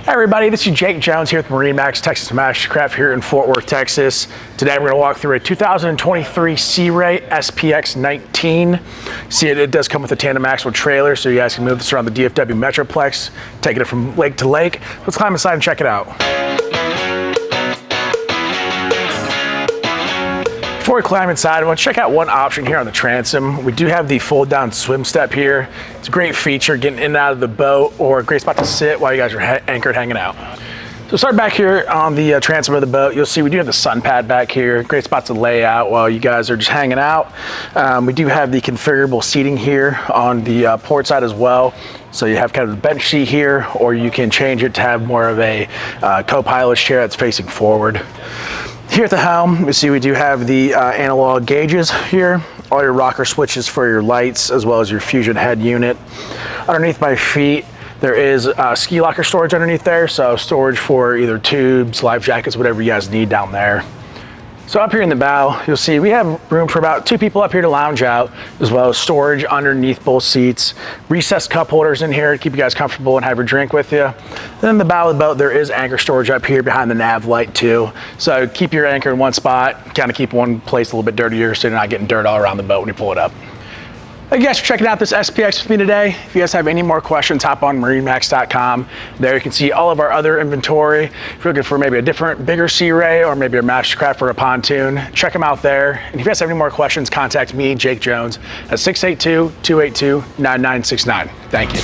Hi everybody, this is Jake Jones here with MarineMax Texas MasterCraft here in Fort Worth, Texas. Today we're going to walk through a 2023 Sea Ray SPX 19. See, it does come with a tandem axle trailer, so you guys can move this around the DFW Metroplex, taking it from lake to lake. Let's climb inside and check it out. Before we climb inside, I want to check out one option here on the transom. We do have the fold down swim step here. It's a great feature getting in and out of the boat, or a great spot to sit while you guys are anchored hanging out. So start back here on the transom of the boat. You'll see we do have the sun pad back here. Great spot to lay out while you guys are just hanging out. We do have the configurable seating here on the port side as well. So you have kind of the bench seat here, or you can change it to have more of a co-pilot's chair that's facing forward. Here at the helm, you see we do have the analog gauges here, all your rocker switches for your lights, as well as your fusion head unit. Underneath my feet, there is ski locker storage underneath there, so storage for either tubes, life jackets, whatever you guys need down there. So up here in the bow, you'll see we have room for about 2 people up here to lounge out, as well as storage underneath both seats. Recessed cup holders in here to keep you guys comfortable and have your drink with you. Then in the bow of the boat, there is anchor storage up here behind the nav light too. So keep your anchor in one spot, kind of keep one place a little bit dirtier so you're not getting dirt all around the boat when you pull it up. Thank you guys for checking out this SPX with me today. If you guys have any more questions, hop on MarineMax.com. There you can see all of our other inventory. If you're looking for maybe a different, bigger Sea Ray, or maybe a MasterCraft or a pontoon, check them out there. And if you guys have any more questions, contact me, Jake Jones, at 682-282-9969. Thank you.